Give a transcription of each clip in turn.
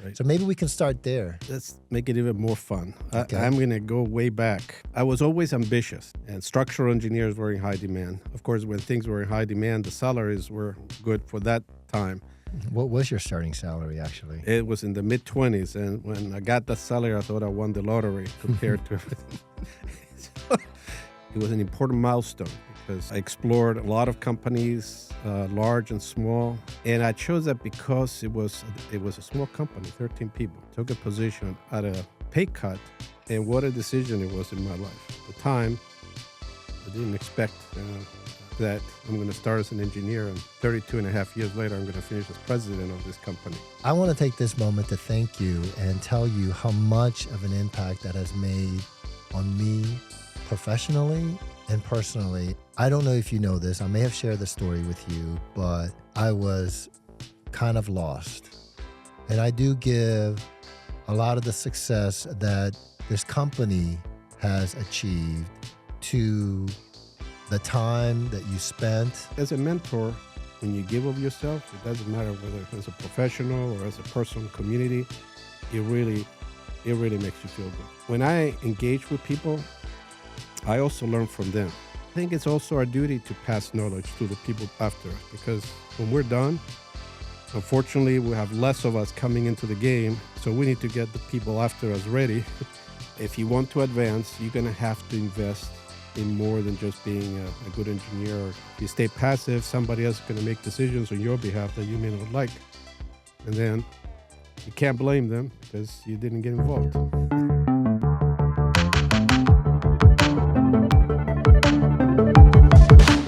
Right. So maybe we can start there. Let's make it even more fun. Okay. I'm going to go way back. I was always ambitious, and structural engineers were in high demand. Of course, when things were in high demand, the salaries were good for that time. What was your starting salary, actually? It was in the mid-20s, and when I got that salary, I thought I won the lottery compared to everything. So, it was an important milestone because I explored a lot of companies, large and small, and I chose that because it was a small company, 13 people. Took a position at a pay cut, and what a decision it was in my life. At the time, I didn't expect that I'm going to start as an engineer, and 32 and a half years later, I'm going to finish as president of this company. I want to take this moment to thank you and tell you how much of an impact that has made on me professionally and personally. I don't know if you know this. I may have shared the story with you, but I was kind of lost. And I do give a lot of the success that this company has achieved to the time that you spent. As a mentor, when you give of yourself, it doesn't matter whether as a professional or as a personal community, it really makes you feel good. When I engage with people, I also learn from them. I think it's also our duty to pass knowledge to the people after us, because when we're done, unfortunately, we have less of us coming into the game, so we need to get the people after us ready. If you want to advance, you're going to have to invest in more than just being a good engineer. If you stay passive, somebody else is going to make decisions on your behalf that you may not like. And then you can't blame them because you didn't get involved.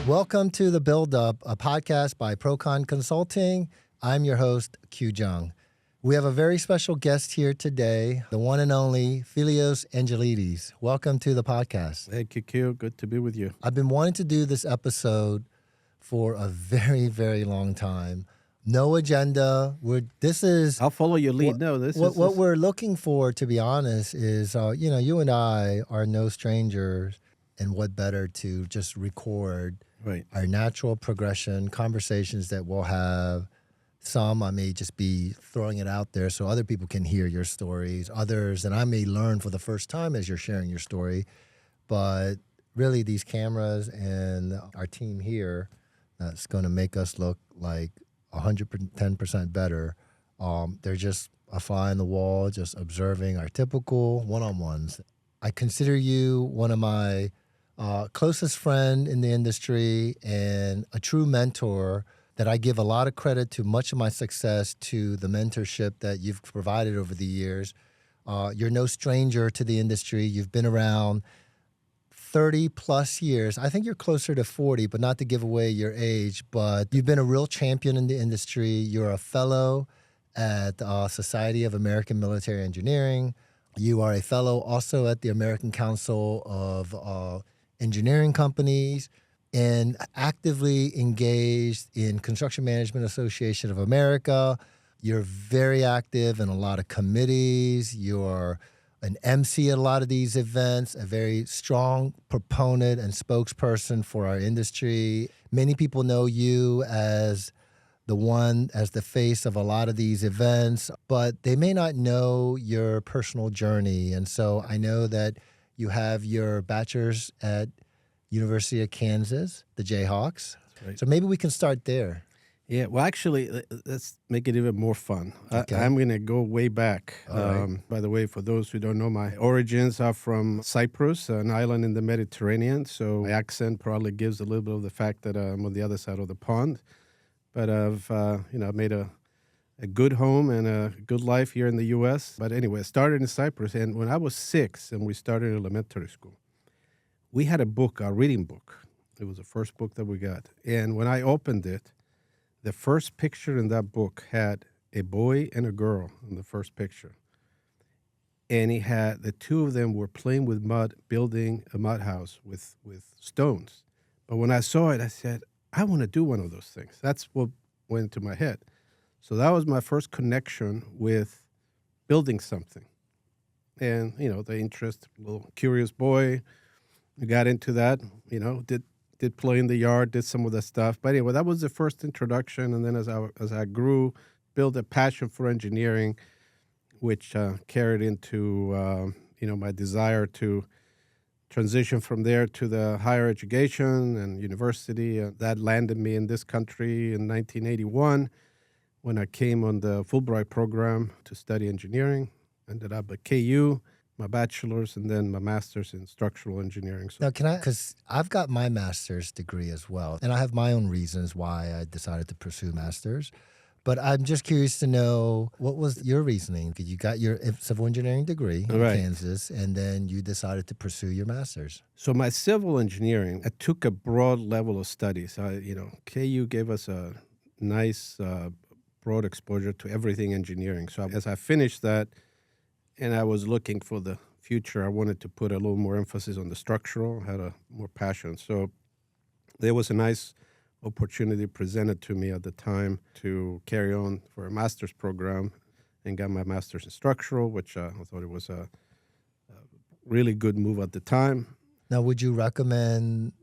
Welcome to The Build Up, a podcast by Procon Consulting. I'm your host, Q Jung. We have a very special guest here today, the one and only Philios Angelides. Welcome to the podcast. Hey, QQ, good to be with you. I've been wanting to do this episode for a very, very long time. No agenda. I'll follow your lead. What we're looking for, to be honest, is you and I are no strangers, and what better to just record our natural progression, conversations that we'll have. Some I may just be throwing it out there so other people can hear your stories. Others, and I may learn for the first time as you're sharing your story. But really, these cameras and our team here, that's going to make us look like 110% better. They're just a fly on the wall, just observing our typical one-on-ones. I consider you one of my closest friend in the industry and a true mentor that I give a lot of credit to. Much of my success to the mentorship that you've provided over the years. You're no stranger to the industry. You've been around 30 plus years. I think you're closer to 40, but not to give away your age, but you've been a real champion in the industry. You're a fellow at the Society of American Military Engineering. You are a fellow also at the American Council of Engineering Companies, and actively engaged in Construction Management Association of America. You're very active in a lot of committees. You're an MC at a lot of these events, a very strong proponent and spokesperson for our industry. Many people know you as the face of a lot of these events, but they may not know your personal journey. And so I know that you have your bachelor's at University of Kansas, the Jayhawks. Right. So maybe we can start there. Yeah, well, actually, let's make it even more fun. Okay. I'm going to go way back. Right. By the way, for those who don't know, my origins are from Cyprus, an island in the Mediterranean. So my accent probably gives a little bit of the fact that I'm on the other side of the pond. But I've made a good home and a good life here in the U.S. But anyway, I started in Cyprus. And when I was 6 and we started elementary school, we had a book, a reading book. It was the first book that we got. And when I opened it, the first picture in that book had a boy and a girl in the first picture. And the two of them were playing with mud, building a mud house with stones. But when I saw it, I said, I want to do one of those things. That's what went into my head. So that was my first connection with building something. And, the interest, little curious boy, I got into that, did play in the yard, did some of that stuff. But anyway, that was the first introduction. And then as I grew, built a passion for engineering. which carried into my desire to transition from there to the higher education and university. That landed me in this country in 1981 when I came on the Fulbright program to study engineering. Ended up at KU, my bachelor's, and then my master's in structural engineering. Now, because I've got my master's degree as well, and I have my own reasons why I decided to pursue master's. But I'm just curious to know, what was your reasoning? Because you got your civil engineering degree in Kansas, and then you decided to pursue your master's. So my civil engineering, I took a broad level of studies. KU gave us a nice broad exposure to everything engineering. So as I finished that, and I was looking for the future, I wanted to put a little more emphasis on the structural, had a more passion. So there was a nice opportunity presented to me at the time to carry on for a master's program, and got my master's in structural, which I thought it was a really good move at the time. Now, would you recommend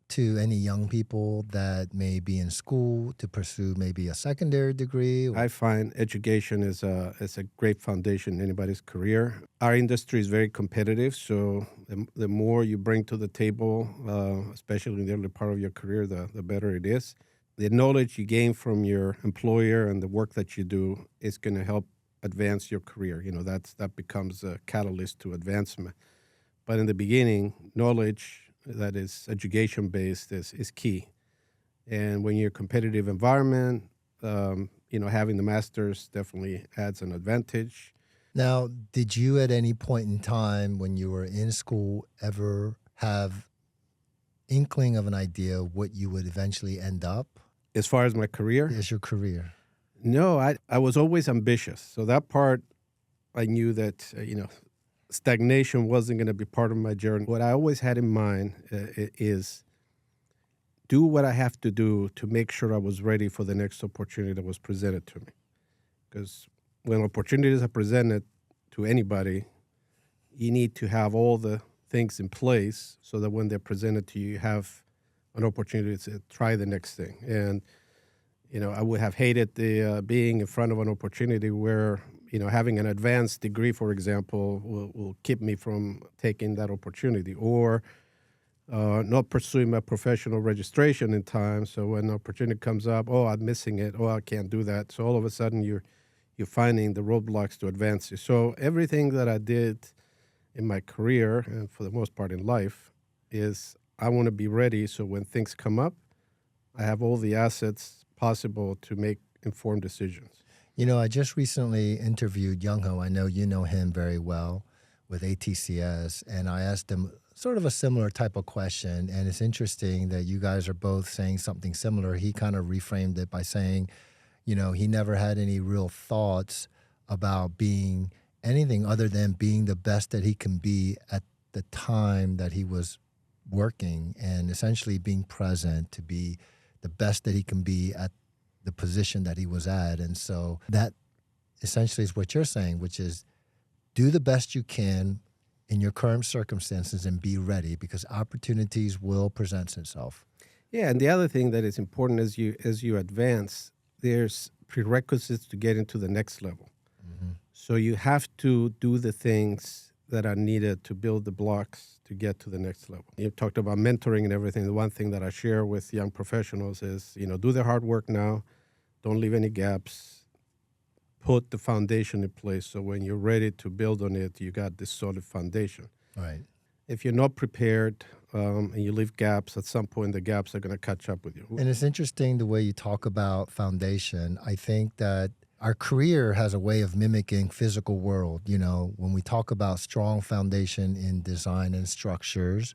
to any young people that may be in school to pursue maybe a secondary degree? I find education is a great foundation in anybody's career. Our industry is very competitive, so the more you bring to the table, especially in the early part of your career, the better it is. The knowledge you gain from your employer and the work that you do is going to help advance your career. That becomes a catalyst to advancement. But in the beginning, knowledge that is education-based is key. And when you're in a competitive environment, having the master's definitely adds an advantage. Now, did you at any point in time when you were in school ever have inkling of an idea what you would eventually end up? As far as my career? As your career? No, I was always ambitious. So that part, I knew that, stagnation wasn't going to be part of my journey. What I always had in mind is do what I have to do to make sure I was ready for the next opportunity that was presented to me. Because when opportunities are presented to anybody, you need to have all the things in place so that when they're presented to you, you have an opportunity to try the next thing. And, I would have hated the being in front of an opportunity where having an advanced degree, for example, will keep me from taking that opportunity, or not pursuing my professional registration in time. So when an opportunity comes up, I'm missing it. I can't do that. So all of a sudden you're finding the roadblocks to advance you. So everything that I did in my career, and for the most part in life, is I want to be ready so when things come up, I have all the assets possible to make informed decisions. I just recently interviewed Young Ho. I know you know him very well with ATCS, and I asked him sort of a similar type of question. And it's interesting that you guys are both saying something similar. He kind of reframed it by saying, he never had any real thoughts about being anything other than being the best that he can be at the time that he was working, and essentially being present to be the best that he can be at the position that he was at. And so that essentially is what you're saying, which is do the best you can in your current circumstances and be ready, because opportunities will present itself. Yeah, and the other thing that is important as you advance, there's prerequisites to get into the next level. Mm-hmm. So you have to do the things that are needed to build the blocks to get to the next level. You talked about mentoring and everything. The one thing that I share with young professionals is, do the hard work now. Don't leave any gaps. Put the foundation in place so when you're ready to build on it, you got this solid foundation. Right. If you're not prepared and you leave gaps, at some point the gaps are going to catch up with you. And it's interesting the way you talk about foundation. I think that our career has a way of mimicking physical world. When we talk about strong foundation in design and structures,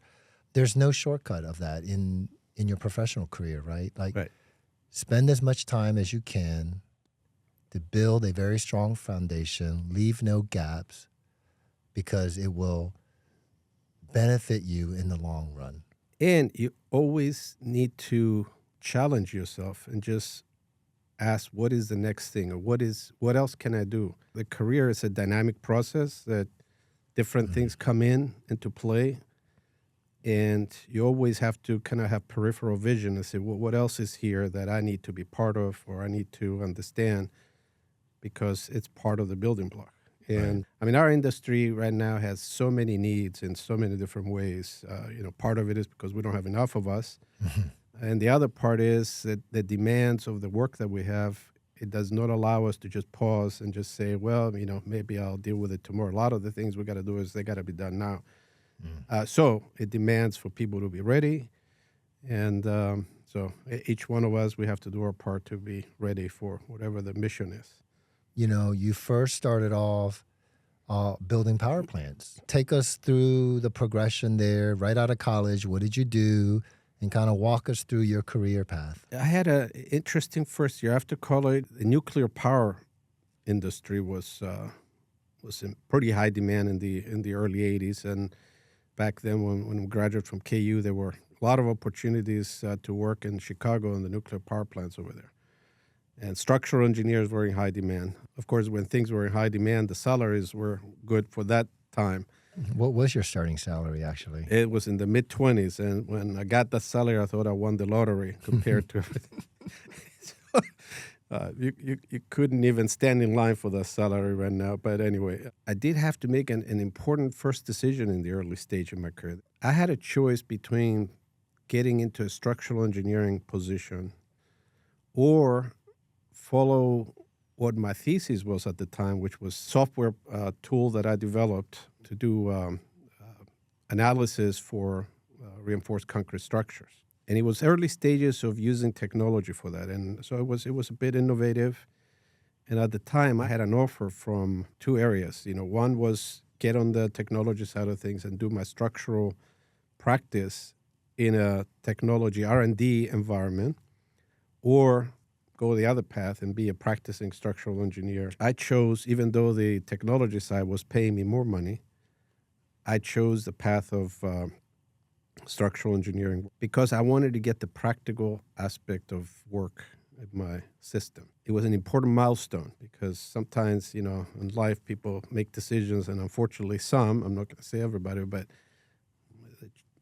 there's no shortcut of that in your professional career, right? Right. Spend as much time as you can to build a very strong foundation, leave no gaps, because it will benefit you in the long run. And you always need to challenge yourself and just ask, what is the next thing, or what else can I do? The career is a dynamic process that different things come into play. And you always have to kind of have peripheral vision and say, well, what else is here that I need to be part of or I need to understand, because it's part of the building block. And I mean, our industry right now has so many needs in so many different ways. Part of it is because we don't have enough of us. And the other part is that the demands of the work that we have, it does not allow us to just pause and just say, well, maybe I'll deal with it tomorrow. A lot of the things we got to do is they got to be done now. So it demands for people to be ready. And so each one of us, we have to do our part to be ready for whatever the mission is. You first started off building power plants. Take us through the progression there, right out of college. What did you do? And kind of walk us through your career path. I had an interesting first year. After college, the nuclear power industry was in pretty high demand in the early 80s. And back then, when we graduated from KU, there were a lot of opportunities to work in Chicago in the nuclear power plants over there. And structural engineers were in high demand. Of course, when things were in high demand, the salaries were good for that time. What was your starting salary, actually? It was in the mid-20s, and when I got that salary, I thought I won the lottery compared to everything. You couldn't even stand in line for that salary right now. But anyway, I did have to make an important first decision in the early stage of my career. I had a choice between getting into a structural engineering position or follow what my thesis was at the time, which was software tool that I developed to do analysis for reinforced concrete structures. And it was early stages of using technology for that. And so it was a bit innovative. And at the time, I had an offer from two areas. One was get on the technology side of things and do my structural practice in a technology R&D environment, or go the other path and be a practicing structural engineer. I chose, even though the technology side was paying me more money, I chose the path of structural engineering because I wanted to get the practical aspect of work in my system. It was an important milestone because sometimes, in life, people make decisions, and unfortunately some, I'm not going to say everybody, but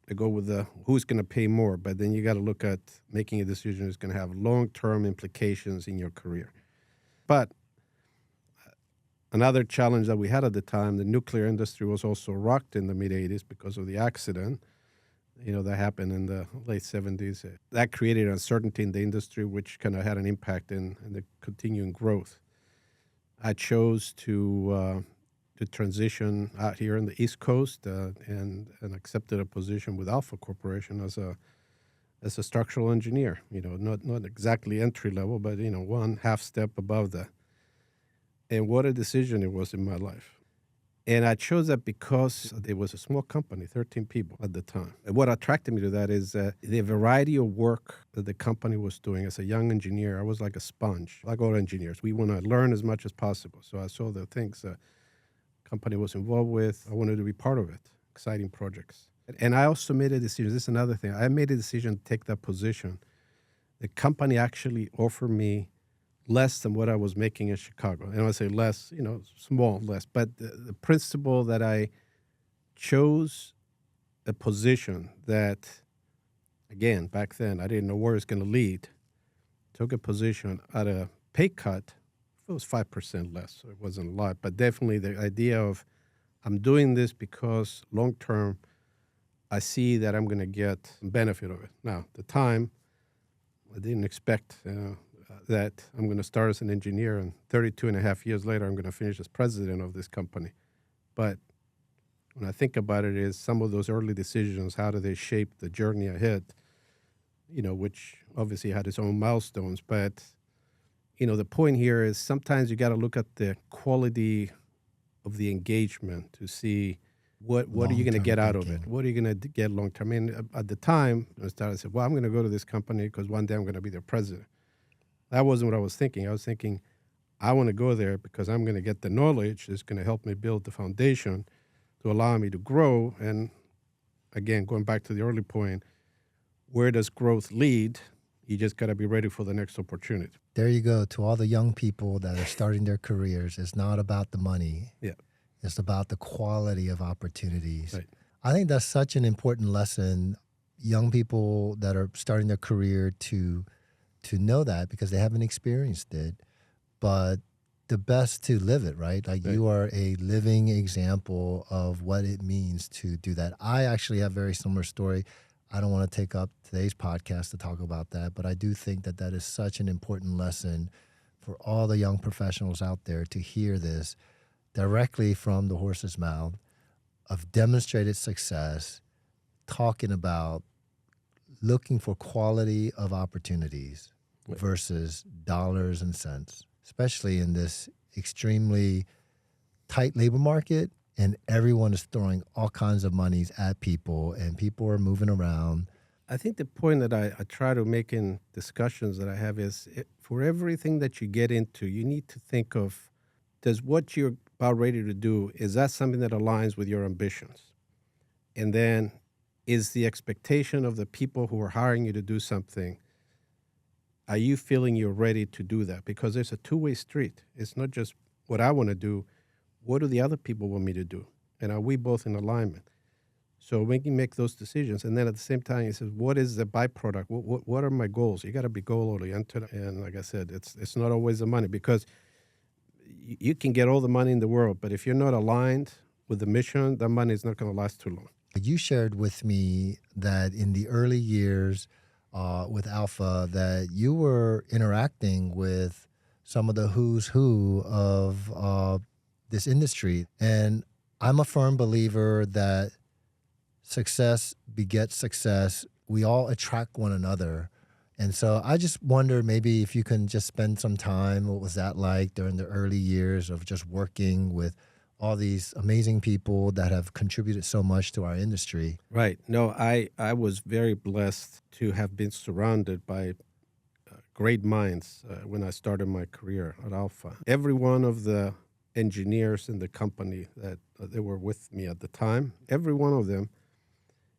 I go with the who's going to pay more, but then you got to look at making a decision that's going to have long-term implications in your career. But another challenge that we had at the time, the nuclear industry was also rocked in the mid-'80s because of the accident, that happened in the late 70s. That created uncertainty in the industry, which kind of had an impact in the continuing growth. I chose to transition out here on the East Coast and accepted a position with Alpha Corporation as a structural engineer. Not exactly entry level, but one half step above that. And what a decision it was in my life. And I chose that because it was a small company, 13 people at the time. And what attracted me to that is the variety of work that the company was doing. As a young engineer, I was like a sponge, like all engineers. We want to learn as much as possible. So I saw the things the company was involved with. I wanted to be part of it, exciting projects. And I also made a decision. This is another thing. I made a decision to take that position. The company actually offered me less than what I was making in Chicago. And when I say less, small less. But the principle that I chose a position that, again, back then, I didn't know where it's going to lead, took a position at a pay cut. It was 5% less, so it wasn't a lot. But definitely the idea of I'm doing this because long-term, I see that I'm going to get benefit of it. Now, at the time, I didn't expect that I'm going to start as an engineer, and 32 and a half years later, I'm going to finish as president of this company. But when I think about it, is some of those early decisions, how do they shape the journey ahead, which obviously had its own milestones. But, the point here is sometimes you got to look at the quality of the engagement to see what are you going to get out of it? What are you going to get long term? I mean, at the time, I said, well, I'm going to go to this company because one day I'm going to be their president. That wasn't what I was thinking. I was thinking, I want to go there because I'm going to get the knowledge that's going to help me build the foundation to allow me to grow. And again, going back to the early point, where does growth lead? You just got to be ready for the next opportunity. There you go. To all the young people that are starting their careers, it's not about the money. Yeah. It's about the quality of opportunities. Right. I think that's such an important lesson. Young people that are starting their career to know that because they haven't experienced it. But the best to live it, right? Like Right. you are a living example of what it means to do that. I actually have a very similar story. I don't want to take up today's podcast to talk about that, but I do think that that is such an important lesson for all the young professionals out there to hear this directly from the horse's mouth of demonstrated success, talking about looking for quality of opportunities versus dollars and cents, especially in this extremely tight labor market, and everyone is throwing all kinds of monies at people and people are moving around. I think the point that I try to make in discussions that I have is for everything that you get into, you need to think of, does what you're about ready to do, is that something that aligns with your ambitions? And then is the expectation of the people who are hiring you to do something, are you feeling you're ready to do that? Because there's a two-way street. It's not just what I want to do. What do the other people want me to do? And are we both in alignment? So we can make those decisions. And then at the same time, he says, what is the byproduct? What are my goals? You got to be goal-oriented. And like I said, it's not always the money, because you can get all the money in the world, but if you're not aligned with the mission, that money is not going to last too long. You shared with me that in the early years with Alpha, that you were interacting with some of the who's who of this industry. And I'm a firm believer that success begets success. We all attract one another. And so I just wonder maybe if you can just spend some time, what was that like during the early years of just working with all these amazing people that have contributed so much to our industry? Right. No, I was very blessed to have been surrounded by great minds when I started my career at Alpha. Every one of the engineers in the company that they were with me at the time, every one of them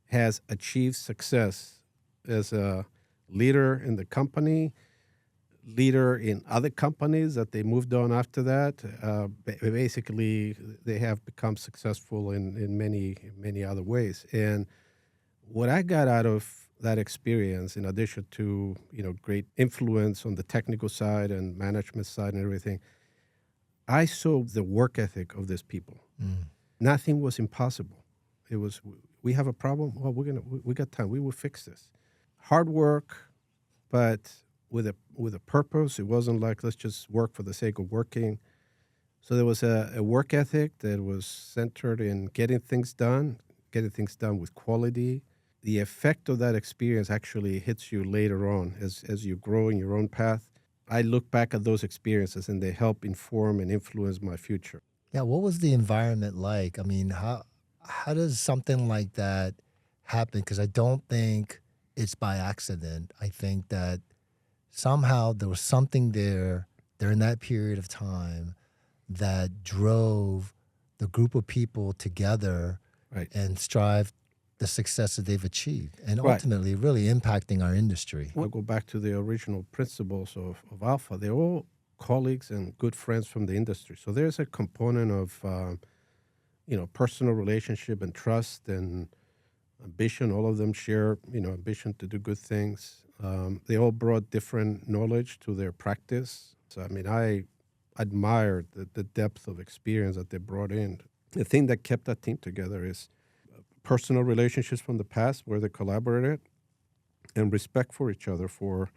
has achieved success as a leader in the company, leader in other companies that they moved on after that. Basically, they have become successful in many other ways. And what I got out of that experience, in addition to great influence on the technical side and management side and everything, I saw the work ethic of these people. Nothing was impossible. It was, we have a problem. Well, we got time. We will fix this. Hard work, but with a purpose. It wasn't like, let's just work for the sake of working. So there was a work ethic that was centered in getting things done with quality. The effect of that experience actually hits you later on as you grow in your own path. I look back at those experiences and they help inform and influence my future. Yeah, what was the environment like? I mean, how does something like that happen? Because I don't think it's by accident. I think that somehow there was something there during that period of time that drove the group of people together, Right. and strive the success that they've achieved, and Right. ultimately really impacting our industry. I'll go back to the original principles of Alpha. They're all colleagues and good friends from the industry. So there's a component of personal relationship and trust and ambition. All of them share ambition to do good things. They all brought different knowledge to their practice. So I mean, I admired the depth of experience that they brought in. The thing that kept that team together is personal relationships from the past where they collaborated, and respect for each other for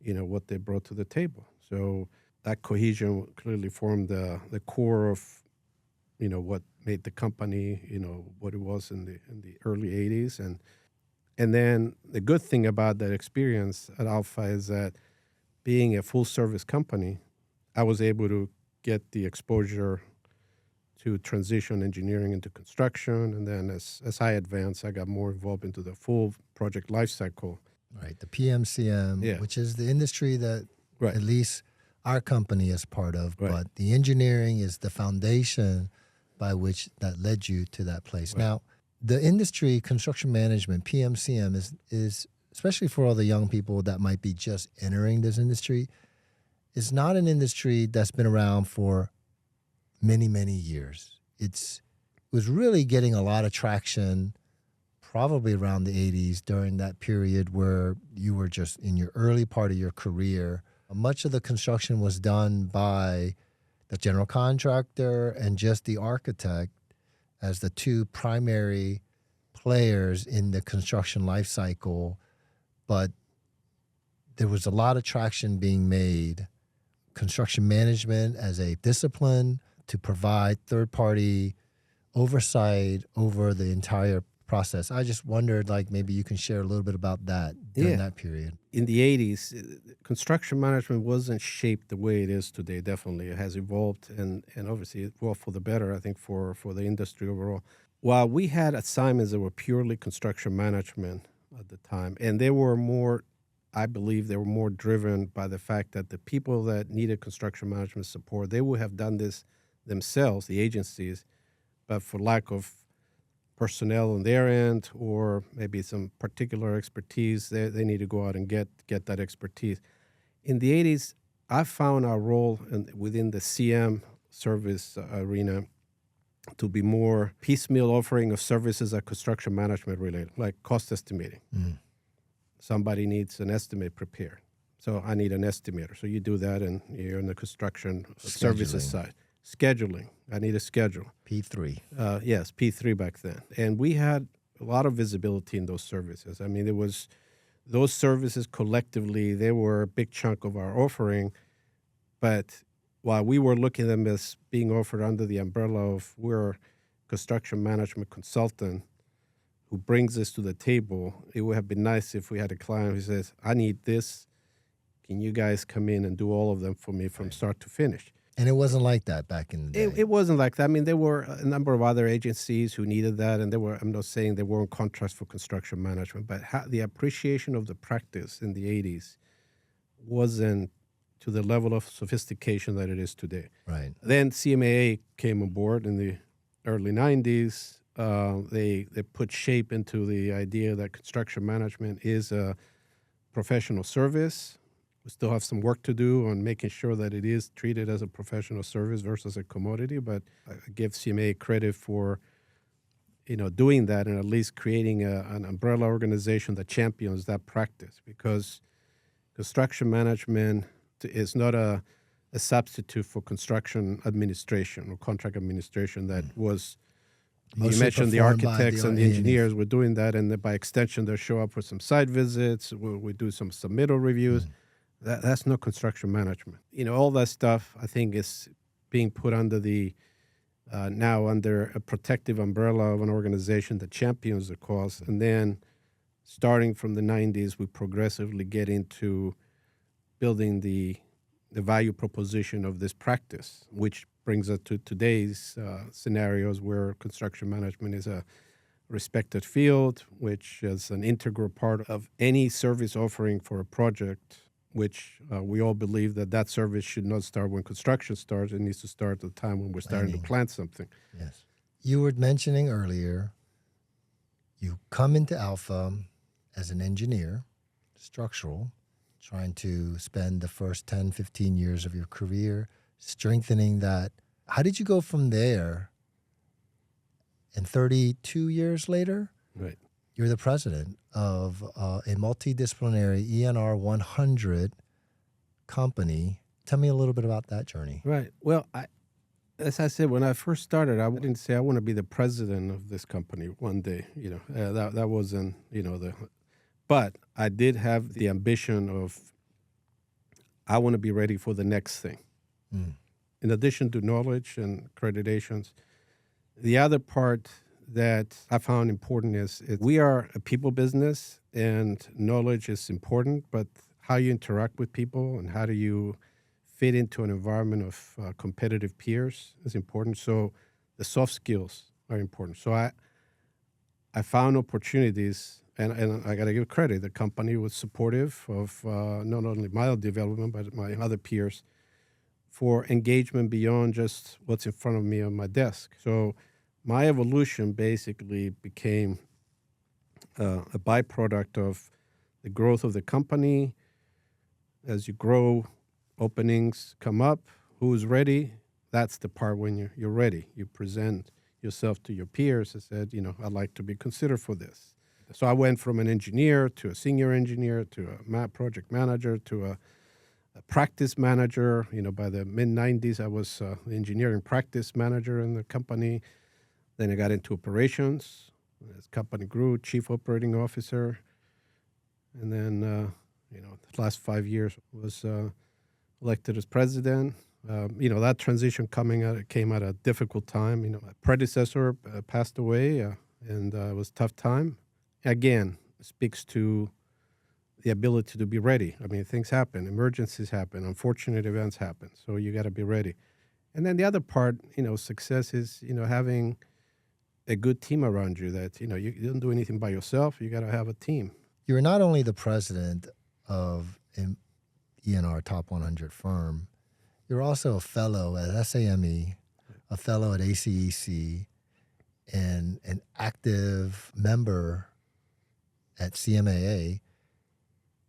what they brought to the table. So that cohesion clearly formed the core of what made the company what it was in the early 80s. And then the good thing about that experience at Alpha is that being a full service company, I was able to get the exposure to transition engineering into construction. And then as I advanced, I got more involved into the full project lifecycle. Right, the PMCM, Yeah. which is the industry that Right. at least our company is part of, Right. but the engineering is the foundation by which that led you to that place. Right. Now, the industry, construction management, PMCM, is especially for all the young people that might be just entering this industry, is not an industry that's been around for many, many years. It was really getting a lot of traction probably around the 80s, during that period where you were just in your early part of your career. Much of the construction was done by the general contractor and just the architect as the two primary players in the construction life cycle, but there was a lot of traction being made. Construction management as a discipline to provide third-party oversight over the entire process. I just wondered, like, maybe you can share a little bit about that during that period. In the 80s, construction management wasn't shaped the way it is today, definitely. It has evolved, and obviously it evolved for the better, I think, for the industry overall. While we had assignments that were purely construction management at the time, and they were more, I believe they were more driven by the fact that the people that needed construction management support, they would have done this themselves, the agencies, but for lack of personnel on their end or maybe some particular expertise, they need to go out and get that expertise. In the 80s, I found our role within the CM service arena to be more piecemeal offering of services that construction management related, like cost estimating. Somebody needs an estimate prepared. So I need an estimator. So you do that, and you're in the construction services side. Scheduling. I need a schedule. P3. Yes, P3 back then. And we had a lot of visibility in those services. I mean, those services collectively, they were a big chunk of our offering. But while we were looking at them as being offered under the umbrella of we're construction management consultant who brings this to the table, it would have been nice if we had a client who says, I need this. Can you guys come in and do all of them for me from start to finish? And it wasn't like that back in the day. It wasn't like that. I mean, there were a number of other agencies who needed that, and I'm not saying they weren't contracts for construction management, but the appreciation of the practice in the 80s wasn't to the level of sophistication that it is today. Right. Then CMAA came on board in the early 90s. They put shape into the idea that construction management is a professional service. We still have some work to do on making sure that it is treated as a professional service versus a commodity, but I give CMA credit for, doing that and at least creating an umbrella organization that champions that practice, because construction management is not a substitute for construction administration or contract administration that was. Mostly you mentioned the performed by architects the and the A&Es. engineers were doing that, and then by extension, they'll show up for some site visits. We do some submittal reviews. That's not construction management. All that stuff, I think, is being put under now under a protective umbrella of an organization that champions the cause. And then starting from the 90s, we progressively get into building the value proposition of this practice, which brings us to today's scenarios where construction management is a respected field, which is an integral part of any service offering for a project, which we all believe that service should not start when construction starts. It needs to start at the time when we're starting to plant something. Yes. You were mentioning earlier, you come into Alpha as an engineer, structural, trying to spend the first 10, 15 years of your career strengthening that. How did you go from there? And 32 years later, Right. You're the president of a multidisciplinary ENR 100 company. Tell me a little bit about that journey. Right. Well, as I said, when I first started, I didn't say I want to be the president of this company one day. That wasn't, but I did have the ambition of I want to be ready for the next thing. In addition to knowledge and accreditations, the other part that I found important is we are a people business, and knowledge is important, but how you interact with people and how do you fit into an environment of competitive peers is important. So the soft skills are important. So I found opportunities, and I got to give credit. The company was supportive of not only my development, but my other peers for engagement beyond just what's in front of me on my desk. So my evolution basically became a byproduct of the growth of the company. As you grow, openings come up. Who's ready? That's the part when you're ready. You present yourself to your peers and said, I'd like to be considered for this. So I went from an engineer to a senior engineer to a project manager to a practice manager. By the mid-90s, I was the engineering practice manager in the company. Then I got into operations. As the company grew, chief operating officer. And then, the last 5 years was elected as president. That transition came at a difficult time. My predecessor passed away, and it was a tough time. Again, it speaks to the ability to be ready. I mean, things happen, emergencies happen, unfortunate events happen, so you got to be ready. And then the other part, success is, having a good team around you that, you don't do anything by yourself. You got to have a team. You're not only the president of ENR Top 100 firm, you're also a fellow at SAME, a fellow at ACEC, and an active member at CMAA.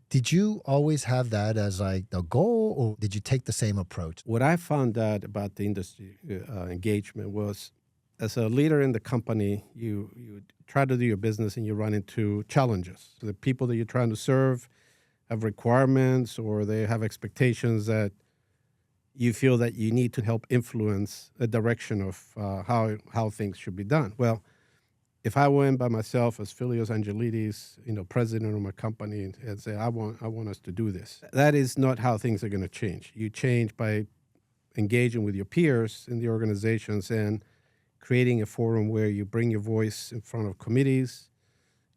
Did you always have that as like the goal, or did you take the same approach? What I found out about the industry engagement was, as a leader in the company, you try to do your business and you run into challenges. So the people that you're trying to serve have requirements, or they have expectations that you feel that you need to help influence the direction of how things should be done. Well, if I went by myself as Philios Angelides, president of my company, and say, I want us to do this, that is not how things are going to change. You change by engaging with your peers in the organizations and creating a forum where you bring your voice in front of committees,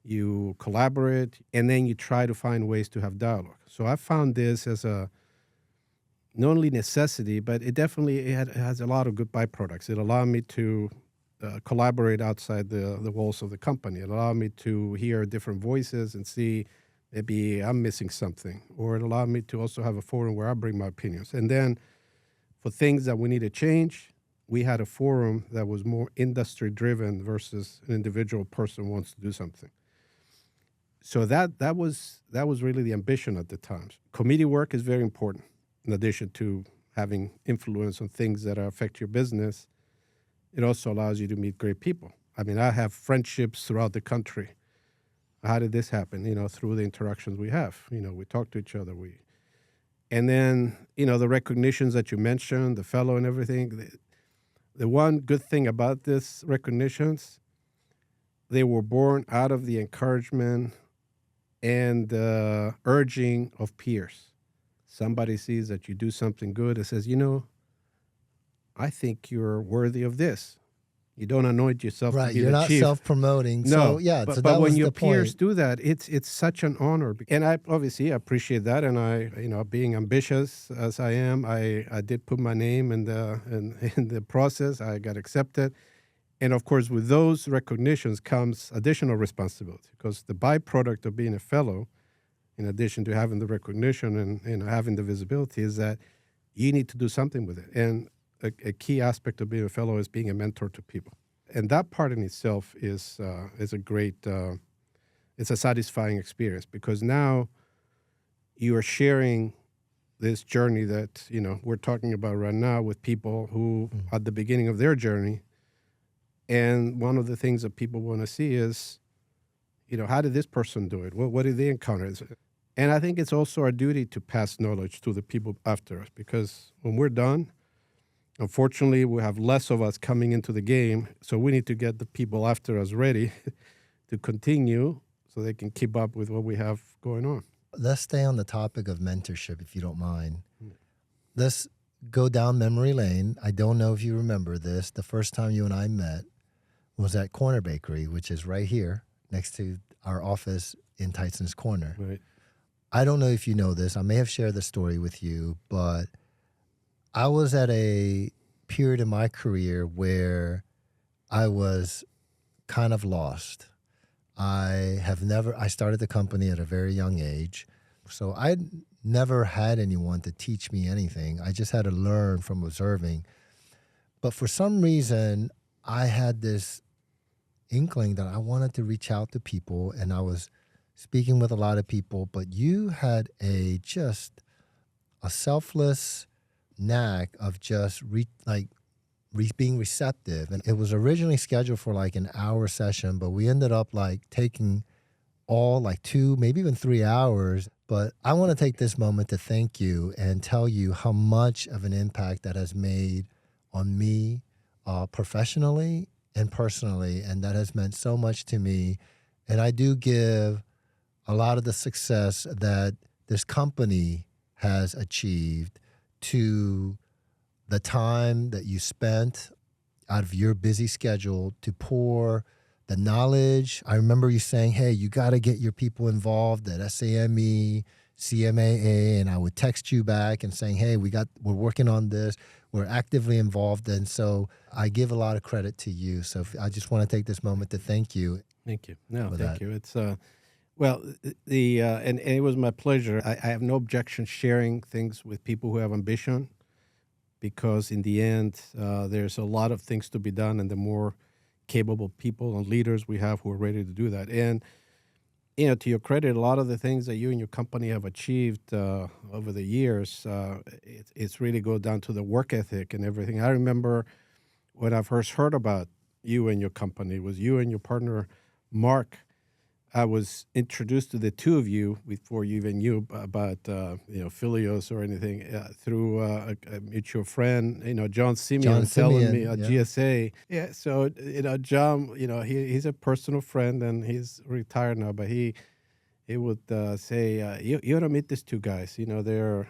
you collaborate, and then you try to find ways to have dialogue. So I found this as a not only necessity, but it has a lot of good byproducts. It allowed me to collaborate outside the walls of the company. It allowed me to hear different voices and see maybe I'm missing something. Or it allowed me to also have a forum where I bring my opinions. And then for things that we need to change, we had a forum that was more industry-driven versus an individual person wants to do something. So that was really the ambition at the time. Committee work is very important. In addition to having influence on things that affect your business, it also allows you to meet great people. I mean, I have friendships throughout the country. How did this happen? Through the interactions we have. We talk to each other. And then, the recognitions that you mentioned, the fellow and everything. The one good thing about this recognitions, they were born out of the encouragement and urging of peers. Somebody sees that you do something good and says, I think you're worthy of this. You don't anoint yourself to be the chief. Right, you're not self-promoting. No, so, yeah, but, so but that when was your the peers point. do that, it's such an honor. And I obviously appreciate that. And I, being ambitious as I am, I did put my name in the process. I got accepted. And of course, with those recognitions comes additional responsibility, because the byproduct of being a fellow, in addition to having the recognition and having the visibility, is that you need to do something with it. And a key aspect of being a fellow is being a mentor to people. And that part in itself is a great, it's a satisfying experience, because now you are sharing this journey that, we're talking about right now with people who at the beginning of their journey. And one of the things that people want to see is, how did this person do it? What did they encounter? And I think it's also our duty to pass knowledge to the people after us, because when we're done, unfortunately, we have less of us coming into the game, so we need to get the people after us ready to continue so they can keep up with what we have going on. Let's stay on the topic of mentorship, if you don't mind. Let's go down memory lane. I don't know if you remember this. The first time you and I met was at Corner Bakery, which is right here next to our office in Tyson's Corner. Right. I don't know if you know this. I may have shared the story with you, but I was at a period in my career where I was kind of lost. I started the company at a very young age, so I never had anyone to teach me anything. I just had to learn from observing. But for some reason, I had this inkling that I wanted to reach out to people, and I was speaking with a lot of people, but you had just a selfless knack of just being receptive. And it was originally scheduled for like an hour session, but we ended up like taking all like 2, maybe even 3 hours. But I want to take this moment to thank you and tell you how much of an impact that has made on me professionally and personally. And that has meant so much to me. And I do give a lot of the success that this company has achieved to the time that you spent out of your busy schedule to pour the knowledge. I remember you saying, hey, you got to get your people involved at SAME, CMAA, and I would text you back and saying, hey, we're working on this. We're actively involved. And so I give a lot of credit to you. So I just want to take this moment to thank you. Thank you. No, thank that. you. It's well, and it was my pleasure. I have no objection sharing things with people who have ambition, because in the end, there's a lot of things to be done, and the more capable people and leaders we have who are ready to do that. And, to your credit, a lot of the things that you and your company have achieved over the years, it's really goes down to the work ethic and everything. I remember when I first heard about you and your company, it was you and your partner, Mark. I was introduced to the two of you before you even knew about Philios or anything, through a mutual friend, John Simeon, telling me GSA. Yeah, so John, he's a personal friend and he's retired now, but he would say, you ought to meet these two guys. They're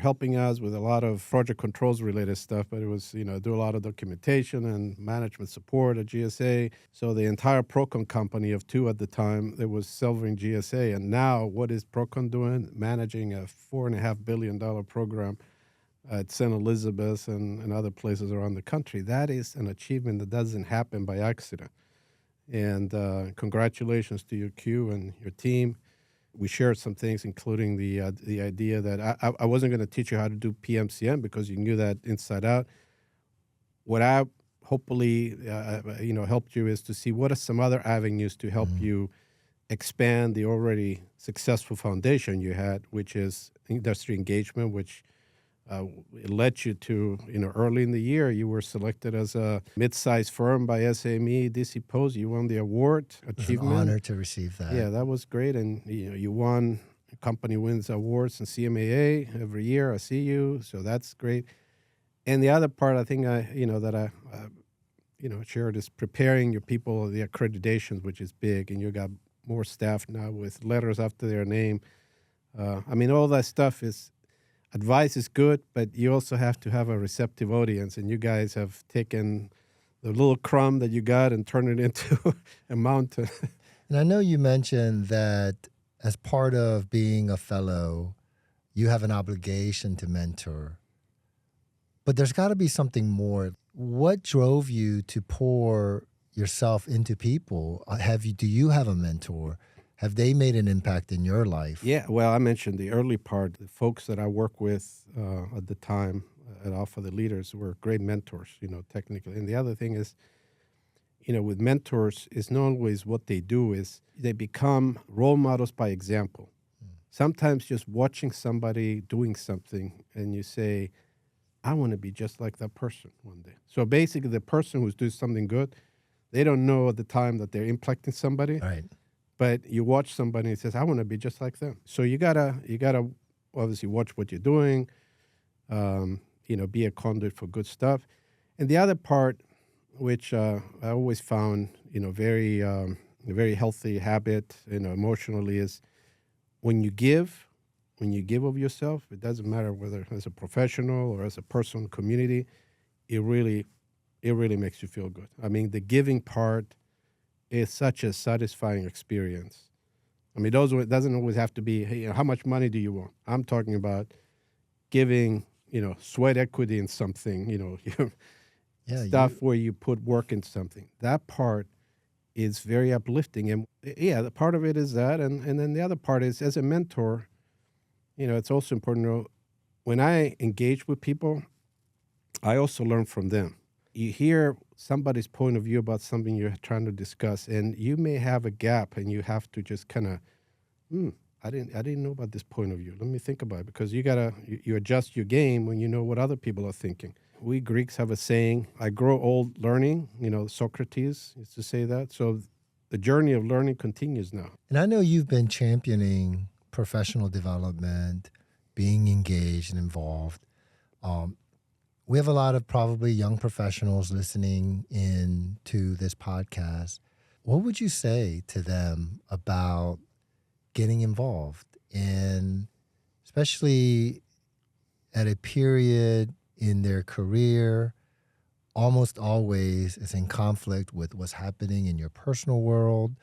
helping us with a lot of project controls related stuff, but it was, do a lot of documentation and management support at GSA. So the entire Procon company of two at the time, it was serving GSA. And now what is Procon doing? Managing a $4.5 billion program at St. Elizabeth and other places around the country. That is an achievement that doesn't happen by accident. And congratulations to your Q and your team. We shared some things, including the idea that I wasn't going to teach you how to do PMCM because you knew that inside out. What I hopefully helped you is to see what are some other avenues to help you expand the already successful foundation you had, which is industry engagement, which it led you to, early in the year, you were selected as a mid-sized firm by SAME DC Post. You won the award achievement. It was an honor to receive that. Yeah, that was great. And, you won, the company wins awards in CMAA every year. I see you. So that's great. And the other part I think that I shared is preparing your people, the accreditations, which is big. And you got more staff now with letters after their name. All that stuff is, advice is good, but you also have to have a receptive audience, and you guys have taken the little crumb that you got and turned it into a mountain. And I know you mentioned that as part of being a fellow, you have an obligation to mentor. But there's got to be something more. What drove you to pour yourself into people? Do you have a mentor? Have they made an impact in your life? Yeah, well, I mentioned the early part. The folks that I work with at the time at Alpha, the leaders, were great mentors, technically. And the other thing is, with mentors, it's not always what they do, is they become role models by example. Sometimes just watching somebody doing something and you say, I want to be just like that person one day. So basically the person who's doing something good, they don't know at the time that they're impacting somebody. Right. But you watch somebody and says, I want to be just like them. So you gotta obviously watch what you're doing, be a conduit for good stuff. And the other part, which I always found, a very healthy habit, emotionally, is when you give of yourself, it doesn't matter whether as a professional or as a person, community, it really makes you feel good. The giving part is such a satisfying experience. It doesn't always have to be, hey, how much money do you want? I'm talking about giving, sweat equity in something, stuff where you put work in something. That part is very uplifting. And the part of it is that. And then the other part is, as a mentor, it's also important to know, when I engage with people, I also learn from them. You hear somebody's point of view about something you're trying to discuss, and you may have a gap, and you have to just kind of, I didn't know about this point of view. Let me think about it, because you adjust your game when you know what other people are thinking. We Greeks have a saying, I grow old learning. Socrates used to say that. So the journey of learning continues now. And I know you've been championing professional development, being engaged and involved. We have a lot of probably young professionals listening in to this podcast. What would you say to them about getting involved, and especially at a period in their career, almost always is in conflict with what's happening in your personal world?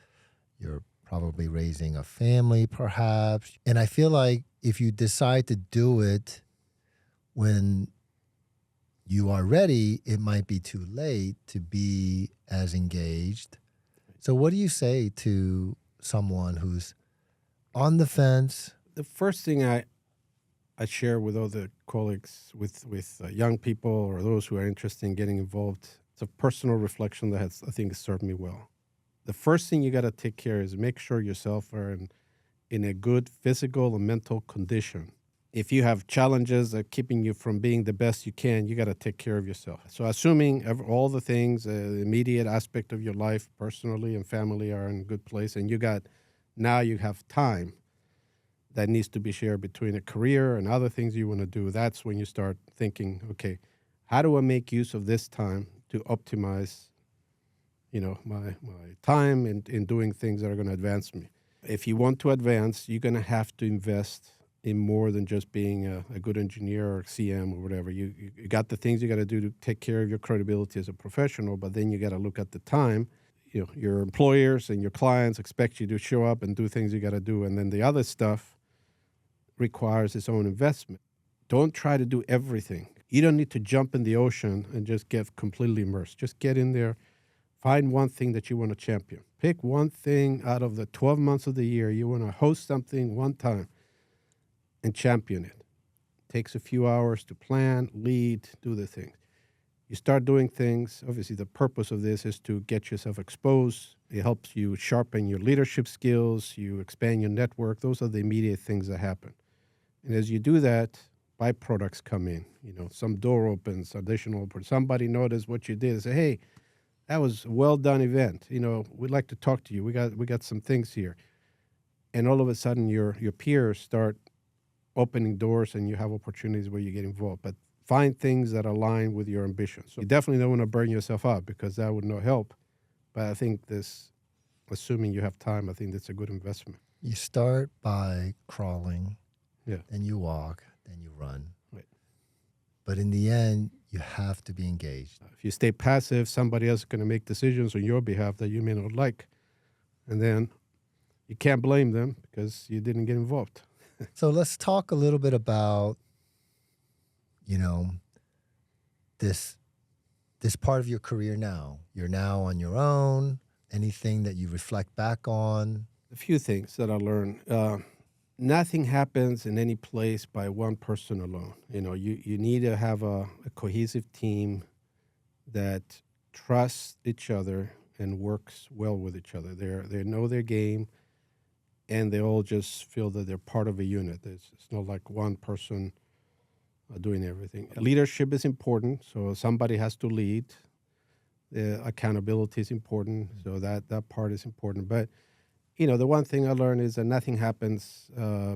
You're probably raising a family, perhaps. And I feel like if you decide to do it when you are ready, it might be too late to be as engaged. So what do you say to someone who's on the fence? The first thing I share with all the colleagues, with young people or those who are interested in getting involved, it's a personal reflection that has, I think, served me well. The first thing you got to take care is make sure yourself are in a good physical and mental condition. If you have challenges that are keeping you from being the best you can, you got to take care of yourself. So assuming all the things, the immediate aspect of your life, personally and family, are in a good place, and now you have time that needs to be shared between a career and other things you want to do, that's when you start thinking, okay, how do I make use of this time to optimize, my time in doing things that are going to advance me? If you want to advance, you're going to have to invest in more than just being a good engineer or CM or whatever. You got the things you got to do to take care of your credibility as a professional, but then you got to look at the time. Your employers and your clients expect you to show up and do things you got to do, and then the other stuff requires its own investment. Don't try to do everything. You don't need to jump in the ocean and just get completely immersed. Just get in there, find one thing that you want to champion. Pick one thing out of the 12 months of the year. You want to host something one time and champion it. Takes a few hours to plan, lead, do the things. You start doing things. Obviously, the purpose of this is to get yourself exposed. It helps you sharpen your leadership skills. You expand your network. Those are the immediate things that happen. And as you do that, byproducts come in. Some door opens, additional. Somebody noticed what you did and say, hey, that was a well-done event. We'd like to talk to you. We got some things here. And all of a sudden, your peers start opening doors and you have opportunities where you get involved. But find things that align with your ambitions. So you definitely don't want to burn yourself out, because that would not help. But I think assuming you have time, I think that's a good investment. You start by crawling, yeah, then you walk, then you run. Right. But in the end, you have to be engaged. If you stay passive, somebody else is going to make decisions on your behalf that you may not like. And then you can't blame them because you didn't get involved. So let's talk a little bit about, this part of your career now. You're now on your own. Anything that you reflect back on? A few things that I learned. Nothing happens in any place by one person alone. You need to have a cohesive team that trusts each other and works well with each other. They know their game, and they all just feel that they're part of a unit. It's not like one person doing everything. Leadership is important, so somebody has to lead. Accountability is important, so that part is important. But the one thing I learned is that nothing happens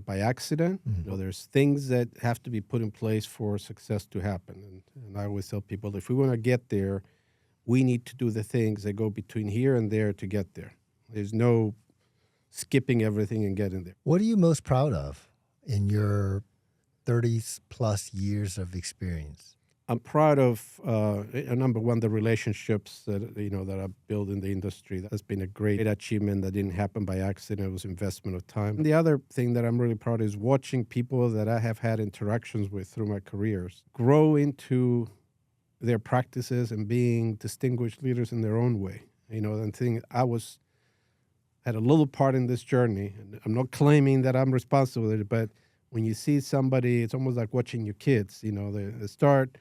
by accident. Mm-hmm. There's things that have to be put in place for success to happen. And I always tell people, if we want to get there, we need to do the things that go between here and there to get there. There's no skipping everything and getting there. What are you most proud of in your 30 plus years of experience? I'm proud of, number one, the relationships that I've built in the industry. That's been a great achievement that didn't happen by accident. It was investment of time. And the other thing that I'm really proud of is watching people that I have had interactions with through my careers grow into their practices and being distinguished leaders in their own way. And think had a little part in this journey. And I'm not claiming that I'm responsible for it, but when you see somebody, it's almost like watching your kids. They start,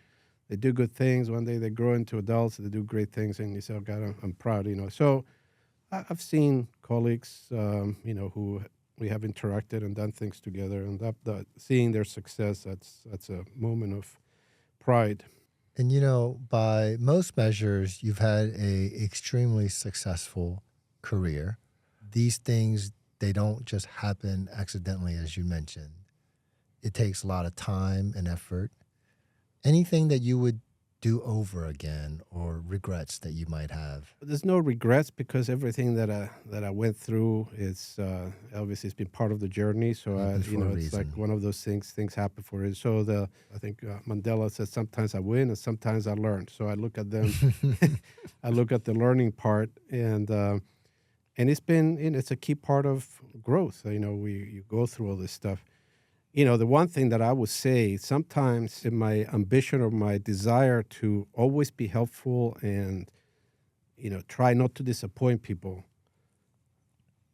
they do good things. One day they grow into adults, they do great things, and you say, oh, God, I'm proud, So I've seen colleagues, who we have interacted and done things together, and that seeing their success, that's a moment of pride. And, by most measures, you've had a extremely successful career. These things, they don't just happen accidentally, as you mentioned. It takes a lot of time and effort. Anything that you would do over again or regrets that you might have? There's no regrets because everything that I went through is obviously it's been part of the journey. So Happens for a it's reason. like one of those things happen for it. So I think Mandela said sometimes I win and sometimes I learn. So I look at them, I look at the learning part, and it's a key part of growth. You go through all this stuff. The one thing that I would say, sometimes in my ambition or my desire to always be helpful and, try not to disappoint people,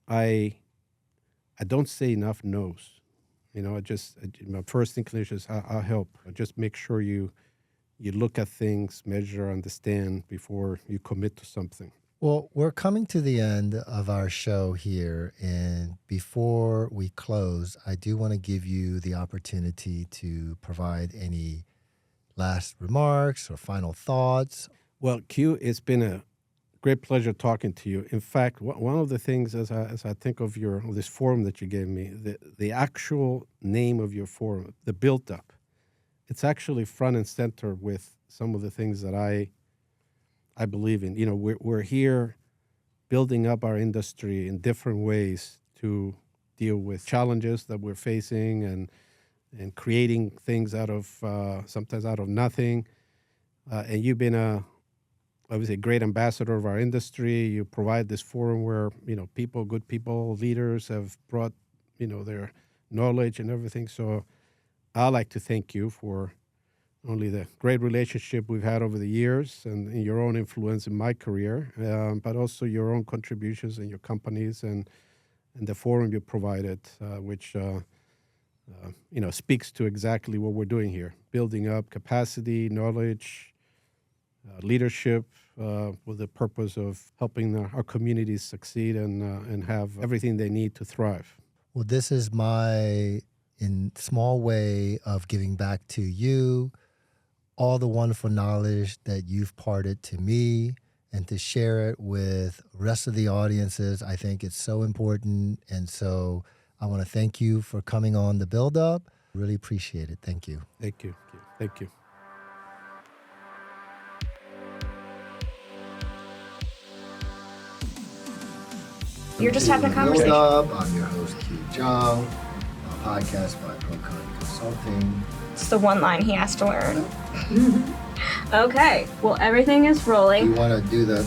I don't say enough no's. My first inclination is I'll help. Just make sure you look at things, measure, understand before you commit to something. Well, we're coming to the end of our show here, and before we close, I do want to give you the opportunity to provide any last remarks or final thoughts. Well, Q, it's been a great pleasure talking to you. In fact, one of the things as I think of this forum that you gave me, the actual name of your forum, the Build Up, it's actually front and center with some of the things that I believe in. We're here building up our industry in different ways to deal with challenges that we're facing and creating things sometimes out of nothing. And you've been obviously a great ambassador of our industry. You provide this forum where, good people, leaders have brought, their knowledge and everything. So I'd like to thank you for only the great relationship we've had over the years and your own influence in my career, but also your own contributions in your companies and the forum you provided, which speaks to exactly what we're doing here, building up capacity, knowledge, leadership, with the purpose of helping our communities succeed and have everything they need to thrive. Well, this is my, in small way, of giving back to you all the wonderful knowledge that you've imparted to me, and to share it with the rest of the audiences. I think it's so important. And so I want to thank you for coming on the Build Up. Really appreciate it. Thank you. Thank you. Thank you. You're just having a conversation. Build Up. I'm your host, Q Jung, a podcast by Procon Consulting. It's the one line he has to learn. Okay, well, everything is rolling. You want to do the